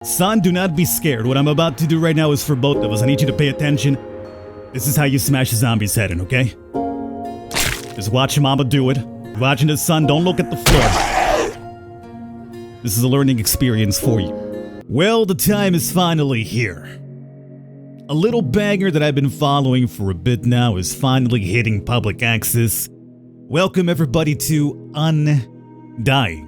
Son, do not be scared. What I'm about to do right now is for both of us. I need you to pay attention. This is how you smash a zombie's head in, okay? Just watch your mama do it. Watching this, son, don't look at the floor. This is a learning experience for you. Well, the time is finally here. A little banger that I've been following for a bit now is finally hitting public access. Welcome everybody to Undying.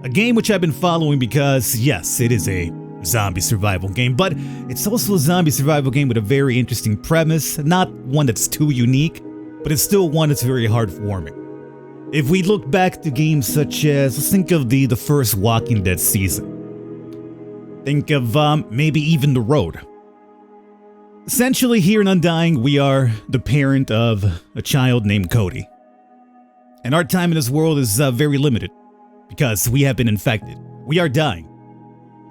A game which I've been following because, yes, it is a zombie survival game, but it's also a zombie survival game with a very interesting premise. Not one that's too unique, but it's still one that's very heartwarming. If we look back to games such as, let's think of the first Walking Dead season. Think of maybe even The Road. Essentially here in Undying, we are the parent of a child named Cody. And our time in this world is very limited because we have been infected. We are dying.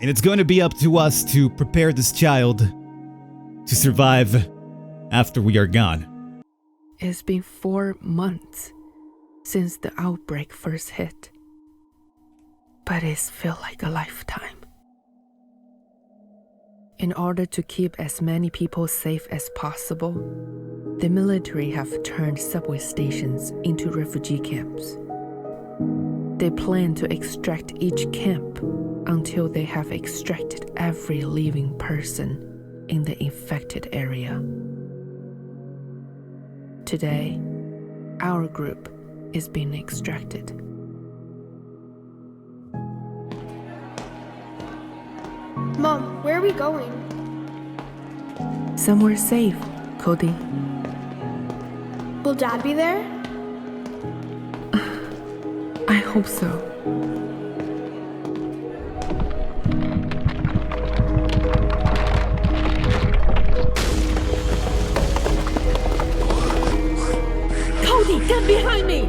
And it's going to be up to us to prepare this child to survive after we are gone. It's been 4 months since the outbreak first hit, but it's felt like a lifetime. In order to keep as many people safe as possible, the military have turned subway stations into refugee camps. They plan to extract each camp until they have extracted every living person in the infected area. Today, our group is being extracted. Mom, where are we going? Somewhere safe, Cody. Will Dad be there? I hope so. Cody, get behind me!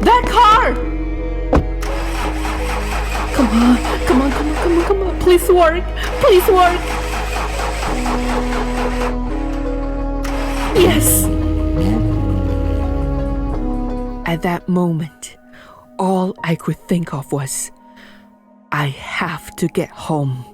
That car! Come on. Please work. Yes! At that moment, all I could think of was, I have to get home.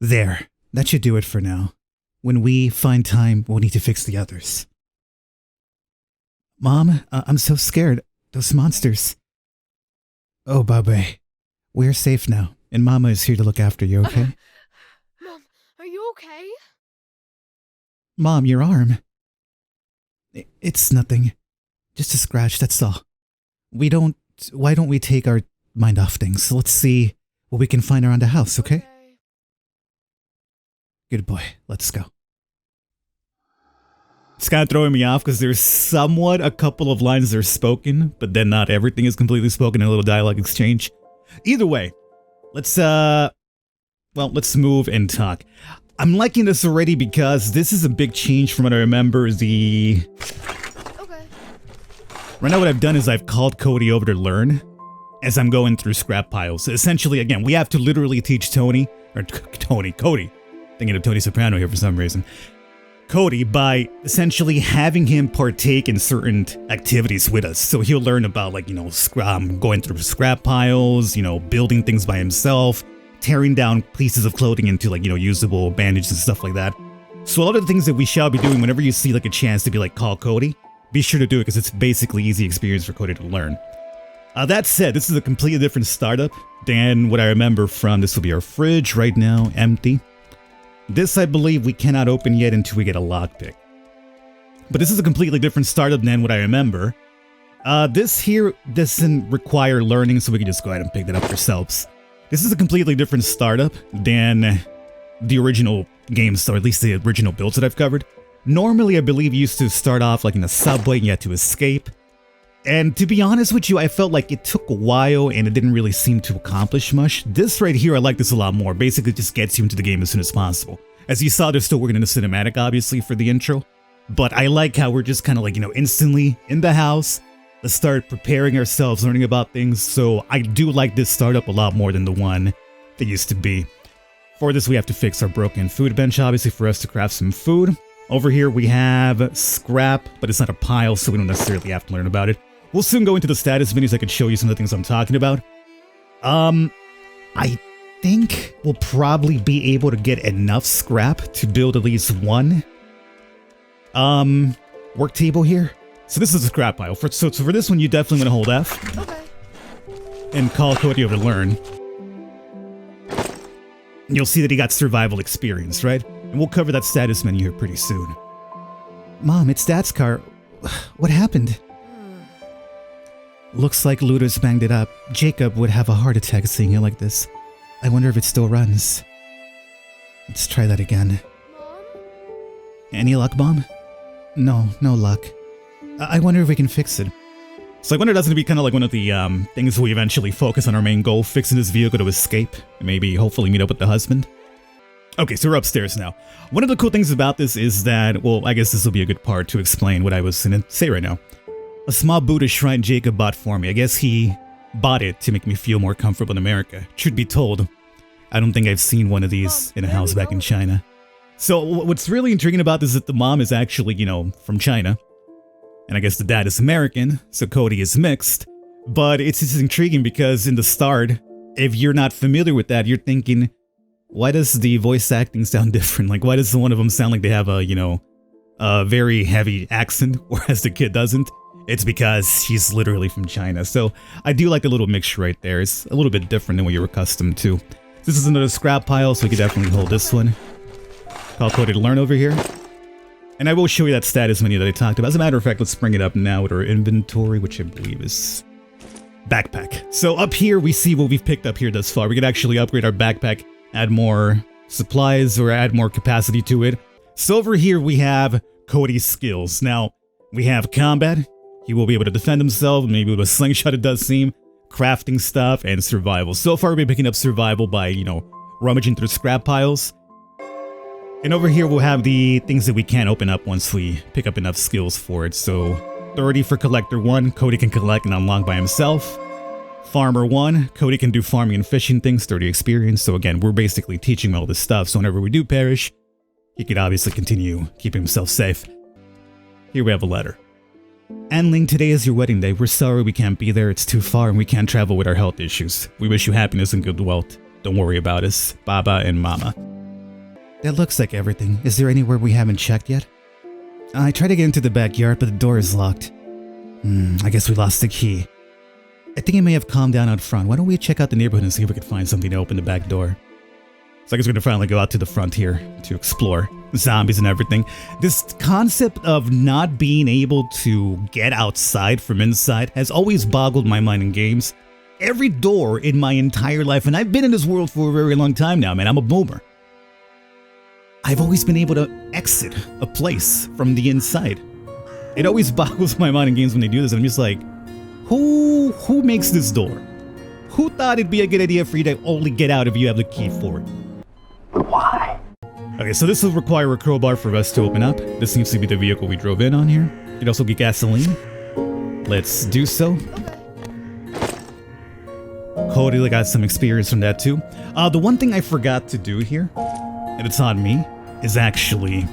There, that should do it for now. When we find time, we'll need to fix the others. Mom, I'm so scared. Those monsters. Oh, Babe, we're safe now, and Mama is here to look after you, okay? Mom, are you okay? Mom, your arm. It's nothing. Just a scratch, that's all. Why don't we take our mind off things? Let's see what we can find around the house, okay? Good boy, let's go. It's kind of throwing me off because there's somewhat a couple of lines that are spoken, but then not everything is completely spoken in a little dialogue exchange. Either way, let's move and talk. I'm liking this already because this is a big change from what I remember Okay. Right now what I've done is I've called Cody over to learn as I'm going through scrap piles. Essentially, again, we have to literally teach Cody. Thinking of Tony Soprano here for some reason. Cody by essentially having him partake in certain activities with us. So he'll learn about going through scrap piles, building things by himself, tearing down pieces of clothing into usable bandages and stuff like that. So a lot of the things that we shall be doing whenever you see a chance to be call Cody, be sure to do it because it's basically easy experience for Cody to learn. That said, this is a completely different startup than what I remember from. This will be our fridge right now, empty. This, I believe, we cannot open yet until we get a lockpick. But this is a completely different startup than what I remember. This here doesn't require learning, so we can just go ahead and pick that up ourselves. This is a completely different startup than the original games, or at least the original builds that I've covered. Normally, I believe you used to start off like in a subway and you had to escape. And to be honest with you, I felt like it took a while and it didn't really seem to accomplish much. This right here, I like this a lot more. Basically, just gets you into the game as soon as possible. As you saw, they're still working in the cinematic, obviously, for the intro. But I like how we're just kind of like, instantly in the house. Let's start preparing ourselves, learning about things. So I do like this startup a lot more than the one that used to be. For this, we have to fix our broken food bench, obviously, for us to craft some food. Over here, we have scrap, but it's not a pile, so we don't necessarily have to learn about it. We'll soon go into the status menus. I can show you some of the things I'm talking about. I think we'll probably be able to get enough scrap to build at least one work table here. So this is a scrap pile. So for this one, you definitely want to hold F. Okay. And call Cody over to learn. You'll see that he got survival experience, right? And we'll cover that status menu here pretty soon. Mom, it's Dad's car. What happened? Looks like looters banged it up. Jacob would have a heart attack seeing it like this. I wonder if it still runs. Let's try that again. Mom? Any luck, Mom? No luck. I wonder if we can fix it. So I wonder doesn't it be kind of like one of the things we eventually focus on our main goal, fixing this vehicle to escape, and maybe hopefully meet up with the husband? Okay, so we're upstairs now. One of the cool things about this is that, well, I guess this will be a good part to explain what I was going to say right now. A small Buddha shrine Jacob bought for me. I guess he bought it to make me feel more comfortable in America. Truth be told, I don't think I've seen one of these in a house back in China. So what's really intriguing about this is that the mom is actually, from China. And I guess the dad is American, so Cody is mixed. But it's just intriguing because in the start, if you're not familiar with that, you're thinking, why does the voice acting sound different? Like, why does one of them sound like they have a very heavy accent, whereas the kid doesn't? It's because she's literally from China. So I do like the little mixture right there. It's a little bit different than what you're accustomed to. This is another scrap pile, so we can definitely hold this one. Call Cody to learn over here. And I will show you that status menu that I talked about. As a matter of fact, let's bring it up now with our inventory, which I believe is backpack. So up here, we see what we've picked up here thus far. We could actually upgrade our backpack, add more supplies, or add more capacity to it. So over here, we have Cody's skills. Now, we have combat. He will be able to defend himself, maybe with a slingshot, it does seem. Crafting stuff, and survival. So far, we've been picking up survival by, rummaging through scrap piles. And over here, we'll have the things that we can't open up once we pick up enough skills for it. So, 30 for Collector 1, Cody can collect and unlock by himself. Farmer 1, Cody can do farming and fishing things, 30 experience. So again, we're basically teaching him all this stuff, so whenever we do perish, he could obviously continue keeping himself safe. Here we have a letter. Anling, today is your wedding day. We're sorry we can't be there. It's too far and we can't travel with our health issues. We wish you happiness and good wealth. Don't worry about us. Baba and Mama. That looks like everything. Is there anywhere we haven't checked yet? I tried to get into the backyard, but the door is locked. I guess we lost the key. I think it may have calmed down out front. Why don't we check out the neighborhood and see if we could find something to open the back door? So I guess we're gonna finally go out to the front here to explore zombies and everything. This concept of not being able to get outside from inside has always boggled my mind in games. Every door in my entire life, and I've been in this world for a very long time now, man. I'm a boomer. I've always been able to exit a place from the inside. It always boggles my mind in games when they do this, and I'm just like, who makes this door? Who thought it'd be a good idea for you to only get out if you have the key for it? Why? Okay, so this will require a crowbar for us to open up. This seems to be the vehicle we drove in on here. You'd also get gasoline. Let's do so. Cody got some experience from that too. The one thing I forgot to do here, and it's on me, is actually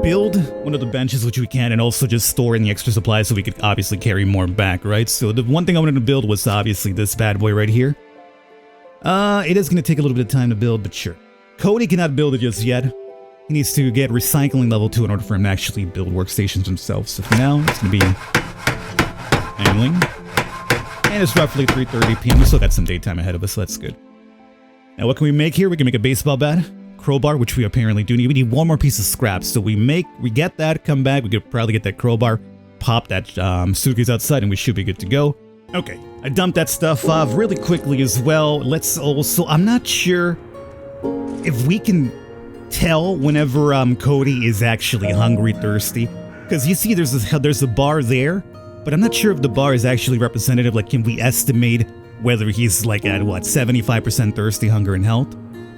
build one of the benches which we can, and also just store in the extra supplies so we could obviously carry more back, right? So the one thing I wanted to build was obviously this bad boy right here. It is going to take a little bit of time to build, but sure. Cody cannot build it just yet. He needs to get recycling level 2 in order for him to actually build workstations himself. So for now, it's going to be Anling. And it's roughly 3:30 p.m. We still got some daytime ahead of us, so that's good. Now what can we make here? We can make a baseball bat, crowbar, which we apparently do need. We need one more piece of scrap. So we get that, come back, we could probably get that crowbar, pop that suitcase outside, and we should be good to go. Okay, I dumped that stuff off really quickly as well. Let's also, I'm not sure if we can tell whenever Cody is actually hungry, thirsty. Because you see there's a bar there, but I'm not sure if the bar is actually representative. Like, can we estimate whether he's like at what, 75% thirsty, hunger, and health?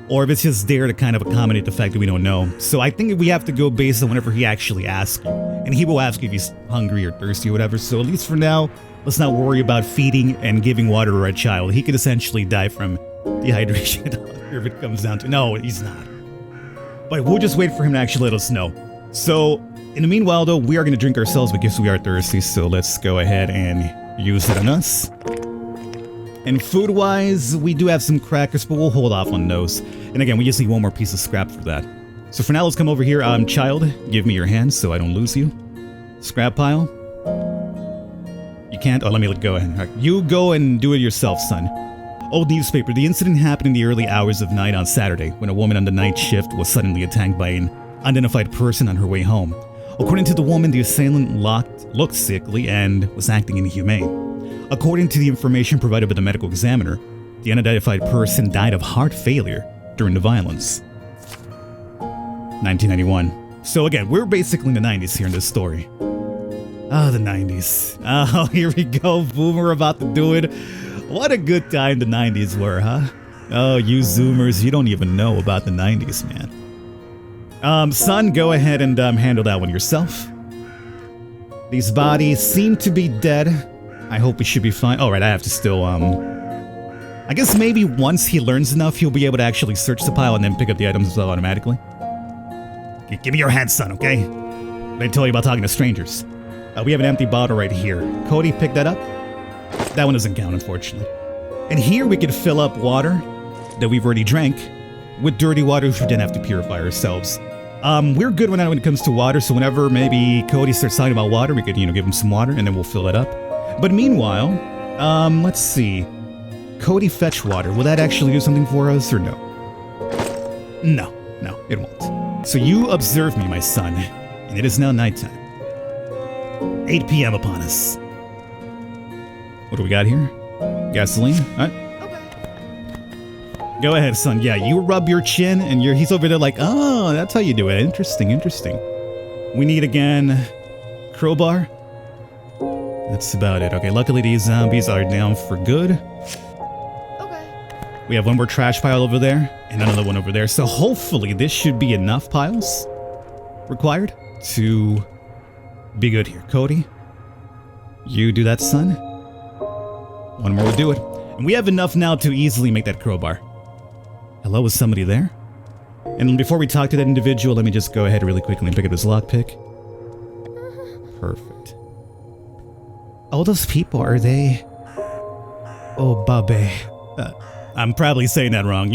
Or if it's just there to kind of accommodate the fact that we don't know. So I think we have to go based on whenever he actually asks you. And he will ask you if he's hungry or thirsty or whatever. So at least for now, let's not worry about feeding and giving water to our child. He could essentially die from dehydration if it comes down to. No, he's not. But we'll just wait for him to actually let us know. So in the meanwhile, though, we are going to drink ourselves because we are thirsty. So let's go ahead and use it on us. And food-wise, we do have some crackers, but we'll hold off on those. And again, we just need one more piece of scrap for that. So for now, let's come over here. Child, give me your hand so I don't lose you. Scrap pile. You can't? Oh, let me go ahead. Right. You go and do it yourself, son. Old newspaper. The incident happened in the early hours of night on Saturday when a woman on the night shift was suddenly attacked by an unidentified person on her way home. According to the woman, the assailant looked sickly and was acting inhumane. According to the information provided by the medical examiner, the unidentified person died of heart failure during the violence. 1991. So again, we're basically in the 90s here in this story. Ah, the 90s. Oh, here we go. Boomer about to do it. What a good time the 90s were, huh? Oh, you Zoomers, you don't even know about the 90s, man. Son, go ahead and handle that one yourself. These bodies seem to be dead. I hope we should be fine. All right, I have to still, I guess maybe once he learns enough, he'll be able to actually search the pile and then pick up the items automatically. Give me your hand, son, okay? They tell you about talking to strangers. We have an empty bottle right here. Cody, pick that up. That one doesn't count, unfortunately. And here we could fill up water that we've already drank with dirty water, which we didn't have to purify ourselves. We're good when it comes to water, so whenever maybe Cody starts talking about water, we could, give him some water and then we'll fill it up. But meanwhile, let's see. Cody, fetch water. Will that actually do something for us or no? No, it won't. So you observe me, my son, and it is now nighttime. 8 p.m. upon us. What do we got here? Gasoline? All right. Okay. Go ahead, son. Yeah, you rub your chin, and he's over there like, oh, that's how you do it. Interesting. We need, again, crowbar. That's about it. Okay, luckily these zombies are down for good. Okay. We have one more trash pile over there, and another one over there. So hopefully this should be enough piles required to be good here. Cody, you do that, son. One more will do it. And we have enough now to easily make that crowbar. Hello, is somebody there? And before we talk to that individual, let me just go ahead really quickly and pick up this lockpick. Perfect. All those people, are they... Oh, babe. I'm probably saying that wrong.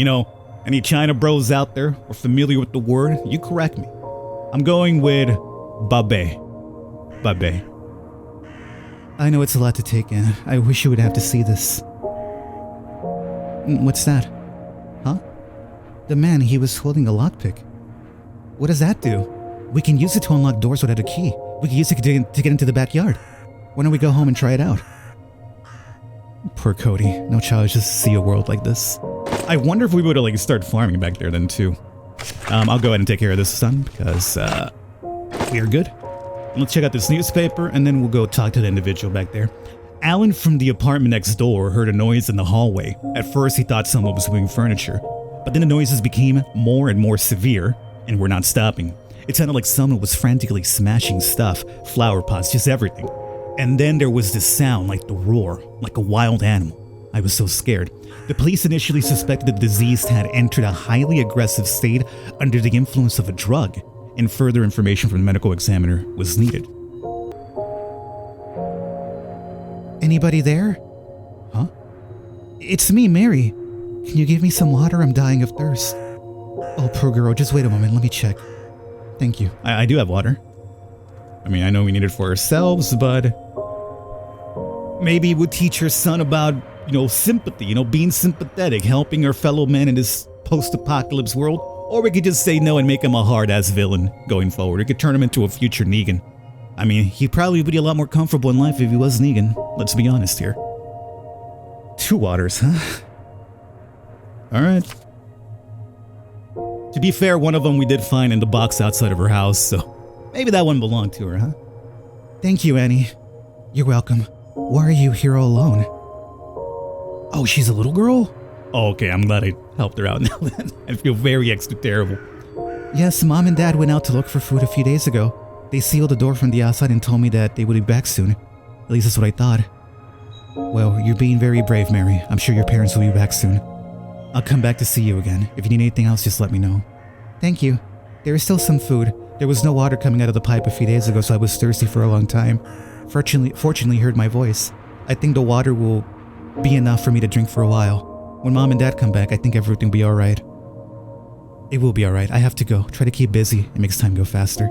Any China bros out there or familiar with the word, you correct me. I'm going with babe. Babe. I know it's a lot to take in. I wish you would have to see this. What's that? Huh? The man, he was holding a lockpick. What does that do? We can use it to unlock doors without a key. We can use it to get into the backyard. Why don't we go home and try it out? Poor Cody. No child should see a world like this. I wonder if we would start farming back there then too. I'll go ahead and take care of this, son, because we're good. Let's check out this newspaper, and then we'll go talk to the individual back there. Alan from the apartment next door heard a noise in the hallway. At first, he thought someone was moving furniture, but then the noises became more and more severe, and were not stopping. It sounded like someone was frantically smashing stuff, flower pots, just everything. And then there was this sound like the roar, like a wild animal. I was so scared. The police initially suspected the deceased had entered a highly aggressive state under the influence of a drug, and further information from the medical examiner was needed. Anybody there? Huh? It's me, Mary. Can you give me some water? I'm dying of thirst. Oh, poor girl, just wait a moment, let me check. Thank you. I do have water. I mean, I know we need it for ourselves, but maybe we'll teach her son about, sympathy, being sympathetic, helping our fellow men in this post-apocalypse world. Or we could just say no and make him a hard-ass villain going forward. It could turn him into a future Negan. I mean, he'd probably be a lot more comfortable in life if he was Negan. Let's be honest here. 2 waters, huh? Alright. To be fair, one of them we did find in the box outside of her house, so maybe that one belonged to her, huh? Thank you, Annie. You're welcome. Why are you here all alone? Oh, she's a little girl? Oh, okay, I'm glad I helped her out now then. I feel very extra terrible. Yes, Mom and Dad went out to look for food a few days ago. They sealed the door from the outside and told me that they would be back soon. At least that's what I thought. Well, you're being very brave, Mary. I'm sure your parents will be back soon. I'll come back to see you again. If you need anything else, just let me know. Thank you. There is still some food. There was no water coming out of the pipe a few days ago, so I was thirsty for a long time. Fortunately, heard my voice. I think the water will be enough for me to drink for a while. When Mom and Dad come back, I think everything will be alright. It will be alright. I have to go. Try to keep busy. It makes time go faster.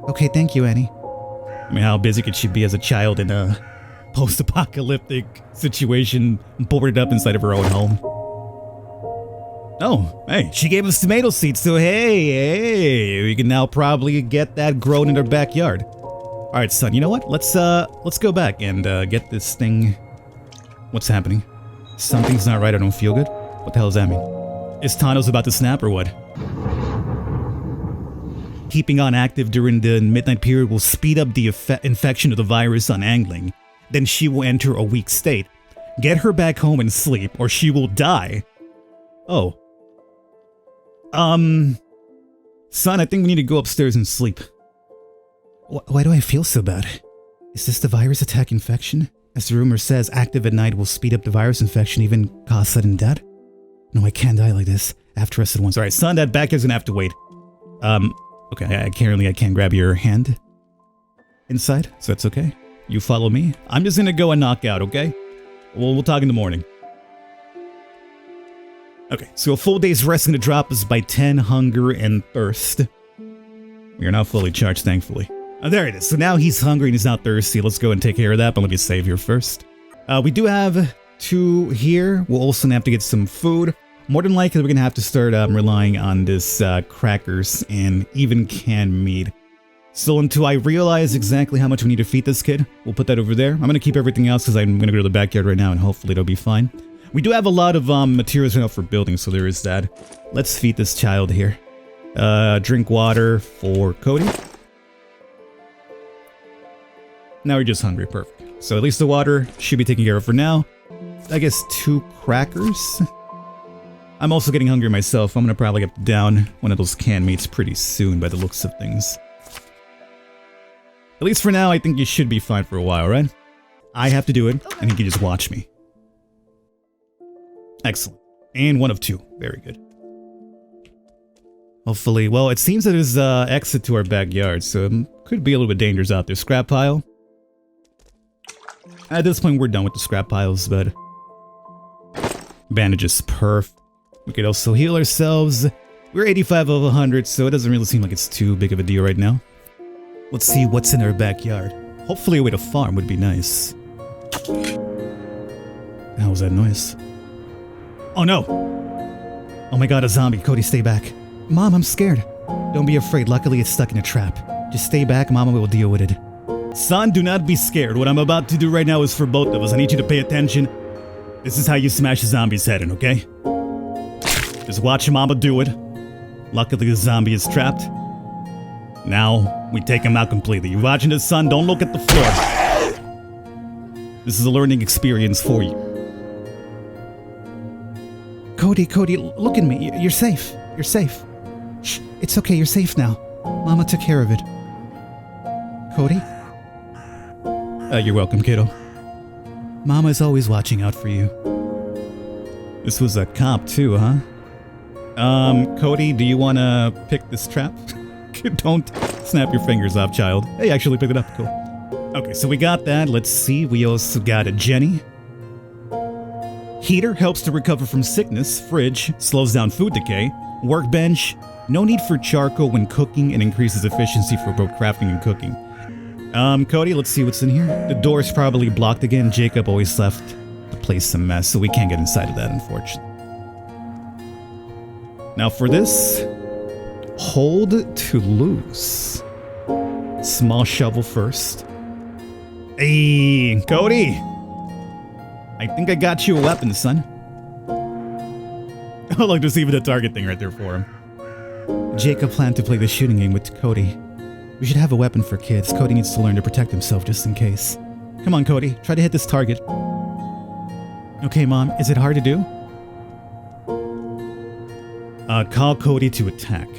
Okay, thank you, Annie. I mean, how busy could she be as a child in a post-apocalyptic situation, boarded up inside of her own home? Oh, hey, she gave us tomato seeds, so hey, we can now probably get that grown in our backyard. All right, son, you know what? Let's go back and get this thing. What's happening? Something's not right. I don't feel good. What the hell does that mean? Is Thanos about to snap or what? Keeping on active during the midnight period will speed up the infection of the virus on Angling. Then she will enter a weak state. Get her back home and sleep, or she will die. Oh. Son, I think we need to go upstairs and sleep. Why do I feel so bad? Is this the virus attack infection? As the rumor says, active at night will speed up the virus infection, even cause sudden death? No, I can't die like this. I have to rest at once. Alright, son, that back is gonna have to wait. Okay, I can't grab your hand inside, so that's okay. You follow me. I'm just gonna go and knock out, okay? We'll talk in the morning. Okay, so a full day's rest is gonna drop us by 10 hunger and thirst. We are now fully charged, thankfully. Oh, there it is. So now he's hungry and he's not thirsty. Let's go and take care of that, but let me save here first. We do have 2 here. We'll also have to get some food. More than likely, we're gonna have to start relying on this crackers and even canned meat. So until I realize exactly how much we need to feed this kid, we'll put that over there. I'm gonna keep everything else because I'm gonna go to the backyard right now and hopefully it'll be fine. We do have a lot of materials right now for building, so there is that. Let's feed this child here. Drink water for Cody. Now we're just hungry, perfect. So at least the water should be taken care of for now. I guess 2 crackers. I'm also getting hungry myself. I'm gonna probably get down one of those canned meats pretty soon by the looks of things. At least for now, I think you should be fine for a while, right? I have to do it, and you can just watch me. Excellent. And 1 of 2. Very good. Hopefully, well, it seems that there's exit to our backyard, so it could be a little bit dangerous out there. Scrap pile. At this point, we're done with the scrap piles, but bandages, perf. We could also heal ourselves. We're 85 of 100, so it doesn't really seem like it's too big of a deal right now. Let's see what's in our backyard. Hopefully a way to farm would be nice. How was that noise? Oh no! Oh my god, a zombie. Cody, stay back. Mom, I'm scared. Don't be afraid. Luckily, it's stuck in a trap. Just stay back. Mama will deal with it. Son, do not be scared. What I'm about to do right now is for both of us. I need you to pay attention. This is how you smash a zombie's head in, okay? Just watch Mama do it. Luckily, the zombie is trapped. Now, we take him out completely. You watching this, son? Don't look at the floor. This is a learning experience for you. Cody, look at me. You're safe. You're safe. Shh, it's okay. You're safe now. Mama took care of it. Cody? You're welcome, kiddo. Mama's always watching out for you. This was a cop too, huh? Cody, do you want to pick this trap? Don't snap your fingers off, child. Hey, actually picked it up. Cool. Okay, so we got that. Let's see. We also got a Jenny. Heater helps to recover from sickness. Fridge slows down food decay. Workbench, no need for charcoal when cooking and increases efficiency for both crafting and cooking. Cody, let's see what's in here. The door's probably blocked again. Jacob always left the place a mess, so we can't get inside of that, unfortunately. Now for this, hold to lose. Small shovel first. Hey, Cody! I think I got you a weapon, son. Oh, look, there's even a target thing right there for him. Jacob planned to play the shooting game with Cody. We should have a weapon for kids. Cody needs to learn to protect himself just in case. Come on, Cody. Try to hit this target. Okay, Mom. Is it hard to do? Call Cody to attack.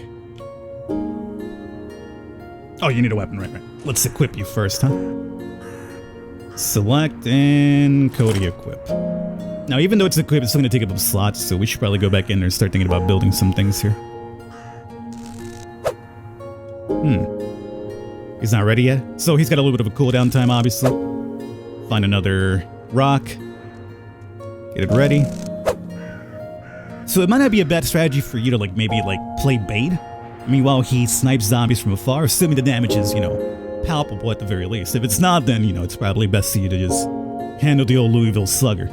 Oh, you need a weapon, right. Let's equip you first, huh? Select and Cody equip. Now, even though it's equipped, it's still going to take up slots, so we should probably go back in there and start thinking about building some things here. He's not ready yet, so he's got a little bit of a cooldown time, obviously. Find another rock. Get it ready. So it might not be a bad strategy for you to, like, maybe, like, play bait. Meanwhile, he snipes zombies from afar, assuming the damage is, you know, palpable at the very least. If it's not, then, you know, it's probably best for you to just handle the old Louisville slugger.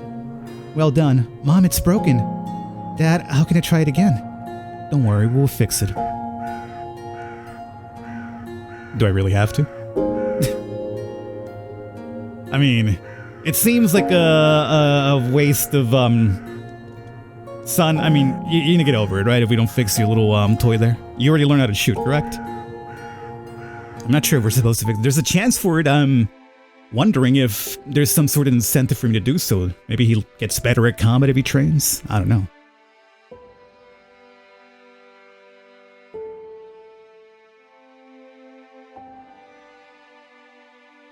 Well done. Mom, it's broken. Dad, how can I try it again? Don't worry, we'll fix it. Do I really have to? I mean, it seems like a waste of, son, I mean, you're gonna get over it, right? If we don't fix your little, toy there. You already learned how to shoot, correct? I'm not sure if we're supposed to fix it. There's a chance for it, I'm wondering if there's some sort of incentive for him to do so. Maybe he gets better at combat if he trains? I don't know.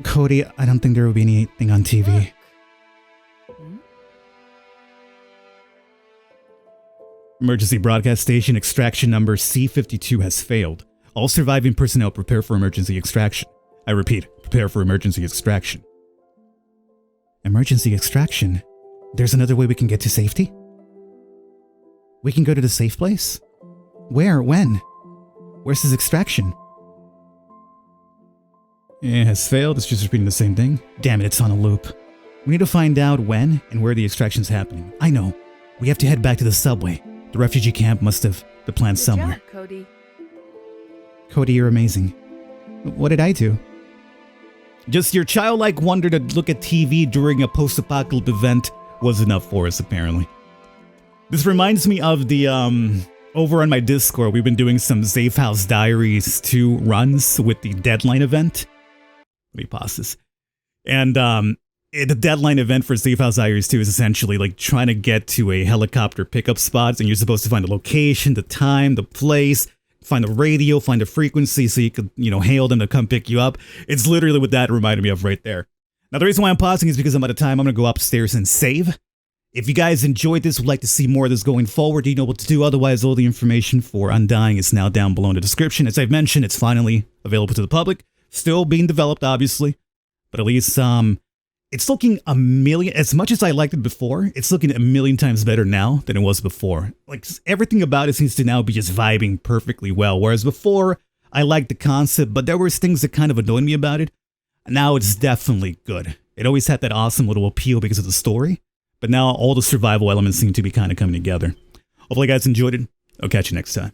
Cody, I don't think there will be anything on TV. Emergency broadcast station extraction number C52 has failed. All surviving personnel prepare for emergency extraction. I repeat, prepare for emergency extraction. Emergency extraction? There's another way we can get to safety? We can go to the safe place? Where? When? Where's this extraction? It has failed. It's just repeating the same thing. Damn it, it's on a loop. We need to find out when and where the extraction's happening. I know. We have to head back to the subway. The refugee camp must have the plan somewhere. Good job, Cody. Cody, you're amazing. What did I do? Just your childlike wonder to look at TV during a post-apocalyptic event was enough for us, apparently. This reminds me of the, over on my Discord, we've been doing some Safe House Diaries 2 runs with the deadline event. Let me pause this. And, the deadline event for Safe House Diaries 2 is essentially like trying to get to a helicopter pickup spot, and you're supposed to find the location, the time, the place, find the radio, find the frequency so you could, you know, hail them to come pick you up. It's literally what that reminded me of right there. Now, the reason why I'm pausing is because I'm out of time. I'm going to go upstairs and save. If you guys enjoyed this, would like to see more of this going forward, you know what to do. Otherwise, all the information for Undying is now down below in the description. As I've mentioned, it's finally available to the public. Still being developed, obviously. But at least, it's looking a million, as much as I liked it before, it's looking a million times better now than it was before. Like, everything about it seems to now be just vibing perfectly well. Whereas before, I liked the concept, but there were things that kind of annoyed me about it. Now it's definitely good. It always had that awesome little appeal because of the story. But now all the survival elements seem to be kind of coming together. Hopefully you guys enjoyed it. I'll catch you next time.